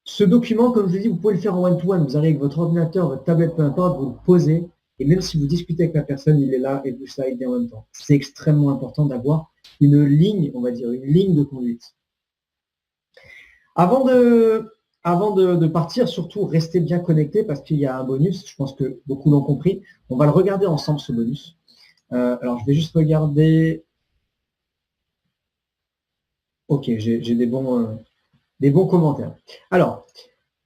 Ce document, comme je vous dis, vous pouvez le faire en one-to-one. Vous arrivez avec votre ordinateur, votre tablette, peu importe, vous le posez, et même si vous discutez avec la personne, il est là et vous slidez en même temps. C'est extrêmement important d'avoir une ligne, on va dire, une ligne de conduite. Avant de partir, surtout, restez bien connectés parce qu'il y a un bonus. Je pense que beaucoup l'ont compris. On va le regarder ensemble, ce bonus. Alors, je vais juste regarder. Ok, j'ai des bons commentaires. Alors,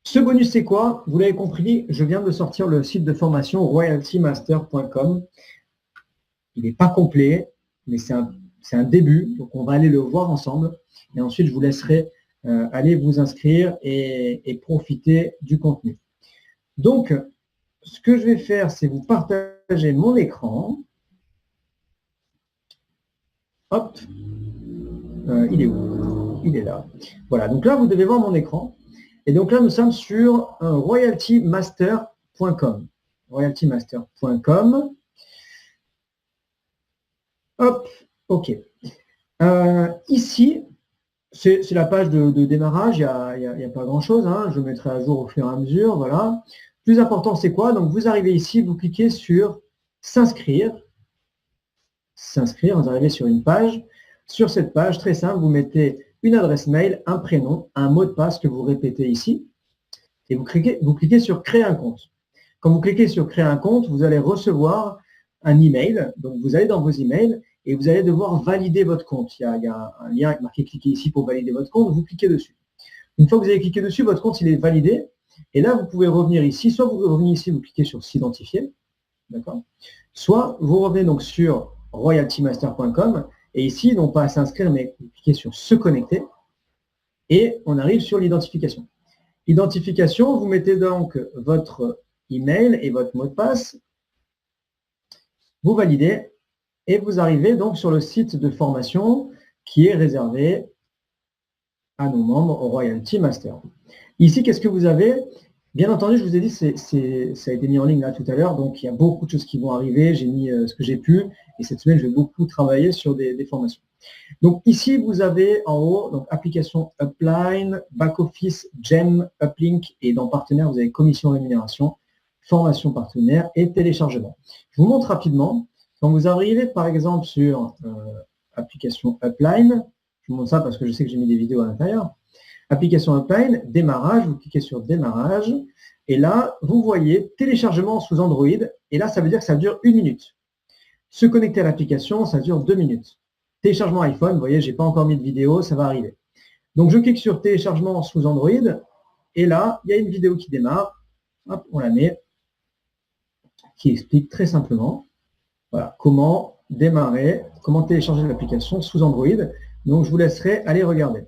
ce bonus, c'est quoi? Vous l'avez compris, je viens de sortir le site de formation royaltymaster.com. Il n'est pas complet, mais c'est un début. Donc, on va aller le voir ensemble. Et ensuite, je vous laisserai aller vous inscrire et profiter du contenu. Donc, ce que je vais faire, c'est vous partager mon écran. Hop. Il est où? Il est là. Voilà. Donc là, vous devez voir mon écran. Et donc là, nous sommes sur royaltymaster.com. royaltymaster.com. Hop. OK. Ici, c'est la page de démarrage, il n'y a pas grand-chose, hein. Je mettrai à jour au fur et à mesure, voilà. Plus important, c'est quoi? Donc, vous arrivez ici, vous cliquez sur « S'inscrire ». S'inscrire, vous arrivez sur une page. Sur cette page, très simple, vous mettez une adresse mail, un prénom, un mot de passe que vous répétez ici. Et vous cliquez sur « Créer un compte ». Quand vous cliquez sur « Créer un compte », vous allez recevoir un email. Donc, vous allez dans vos emails et vous allez devoir valider votre compte. Il y a un lien marqué « Cliquez ici pour valider votre compte ». Vous cliquez dessus. Une fois que vous avez cliqué dessus, votre compte il est validé. Et là, vous pouvez revenir ici. Soit vous revenez ici, vous cliquez sur « S'identifier ». D'accord. Soit vous revenez donc sur royaltymaster.com et ici, non pas à s'inscrire, mais vous cliquez sur « Se connecter » et on arrive sur l'identification. Identification, vous mettez donc votre email et votre mot de passe. Vous validez. Et vous arrivez donc sur le site de formation qui est réservé à nos membres au Royalty Master. Ici, qu'est-ce que vous avez? Bien entendu, je vous ai dit, ça a été mis en ligne là tout à l'heure, donc il y a beaucoup de choses qui vont arriver. J'ai mis ce que j'ai pu et cette semaine, je vais beaucoup travailler sur des formations. Donc ici, vous avez en haut donc, application Upline, Back-Office, Gem, Uplink et dans Partenaire, vous avez commission rémunération, formation partenaire et téléchargement. Je vous montre rapidement. Quand vous arrivez par exemple sur application Upline, je vous montre ça parce que je sais que j'ai mis des vidéos à l'intérieur. Application Upline, démarrage, vous cliquez sur démarrage et là, vous voyez téléchargement sous Android et là, ça veut dire que ça dure 1 minute. Se connecter à l'application, ça dure 2 minutes. Téléchargement iPhone, vous voyez, je n'ai pas encore mis de vidéo, ça va arriver. Donc, je clique sur téléchargement sous Android et là, il y a une vidéo qui démarre. Hop, on la met, qui explique très simplement voilà, comment démarrer, comment télécharger l'application sous Android. Donc, je vous laisserai aller regarder.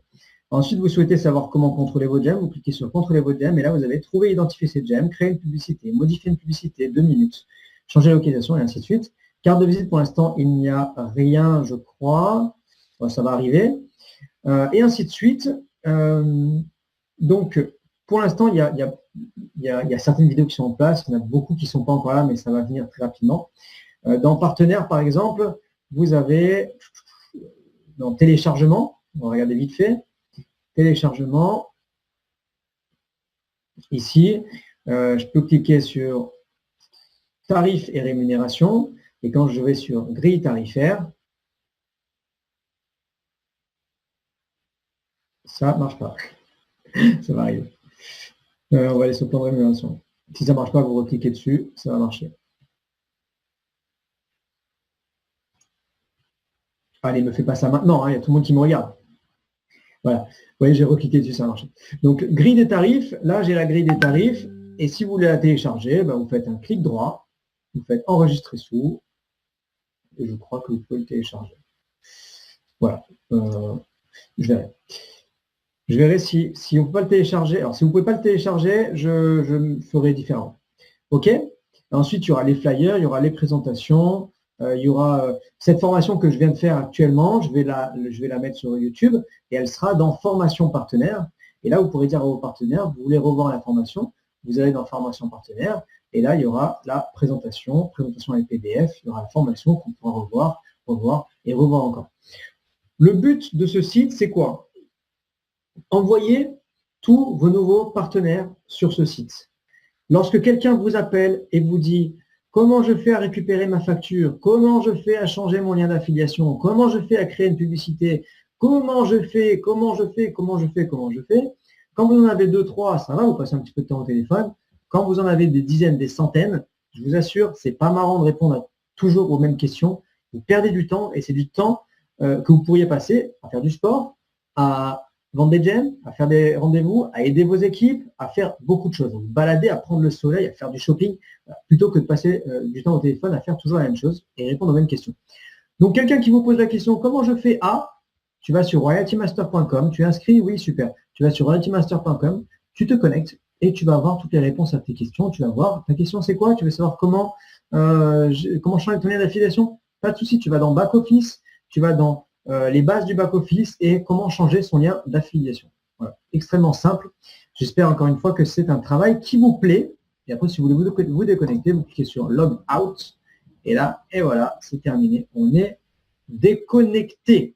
Ensuite, vous souhaitez savoir comment contrôler vos gemmes, vous cliquez sur contrôler vos gemmes et là, vous allez trouver, identifier ces gemmes, créer une publicité, modifier une publicité, 2 minutes, changer la localisation et ainsi de suite. Carte de visite, pour l'instant, il n'y a rien, je crois. Bon, ça va arriver. et ainsi de suite. Donc, pour l'instant, il y a certaines vidéos qui sont en place, il y en a beaucoup qui ne sont pas encore là, mais ça va venir très rapidement. Dans partenaire, par exemple, vous avez dans téléchargement, on va regarder vite fait, téléchargement, ici, je peux cliquer sur tarifs et rémunération, et quand je vais sur grille tarifaire, ça ne marche pas. Ça va arriver. On va aller sur plan de rémunération. Si ça ne marche pas, vous recliquez dessus, ça va marcher. Allez, ne me fais pas ça maintenant, hein, il y a tout le monde qui me regarde. Voilà, vous voyez, j'ai recliqué dessus, ça a marché. Donc, grille des tarifs, là j'ai la grille des tarifs, et si vous voulez la télécharger, ben, vous faites un clic droit, vous faites enregistrer sous, et je crois que vous pouvez le télécharger. Voilà, je verrai. Je verrai si on ne peut pas le télécharger. Alors, si vous ne pouvez pas le télécharger, je ferai différent. OK? Ensuite, il y aura les flyers, il y aura les présentations, il y aura cette formation que je viens de faire actuellement, je vais la mettre sur YouTube et elle sera dans formation partenaire. Et là, vous pourrez dire à vos partenaires, vous voulez revoir la formation, vous allez dans formation partenaire et là, il y aura la présentation avec PDF, il y aura la formation qu'on pourra revoir et revoir encore. Le but de ce site, c'est quoi? Envoyez tous vos nouveaux partenaires sur ce site. Lorsque quelqu'un vous appelle et vous dit comment je fais à récupérer ma facture, comment je fais à changer mon lien d'affiliation, comment je fais à créer une publicité, comment je fais, quand vous en avez 2, 3, ça va, vous passez un petit peu de temps au téléphone. Quand vous en avez des dizaines, des centaines, je vous assure, c'est pas marrant de répondre toujours aux mêmes questions. Vous perdez du temps et c'est du temps que vous pourriez passer à faire du sport, à vendre des gemmes, à faire des rendez-vous, à aider vos équipes, à faire beaucoup de choses. Vous balader, à prendre le soleil, à faire du shopping, plutôt que de passer du temps au téléphone à faire toujours la même chose et répondre aux mêmes questions. Donc, quelqu'un qui vous pose la question, comment je fais A? Tu vas sur royaltymaster.com, tu inscris, oui, super. Tu vas sur royaltymaster.com, tu te connectes et tu vas avoir toutes les réponses à tes questions. Tu vas voir, ta question c'est quoi? Tu veux savoir comment changer ton lien d'affiliation? Pas de souci, tu vas dans Back Office, tu vas dans les bases du back-office et comment changer son lien d'affiliation. Voilà, extrêmement simple. J'espère encore une fois que c'est un travail qui vous plaît. Et après, si vous voulez vous déconnecter, vous cliquez sur Log Out. Et là, et voilà, c'est terminé. On est déconnecté.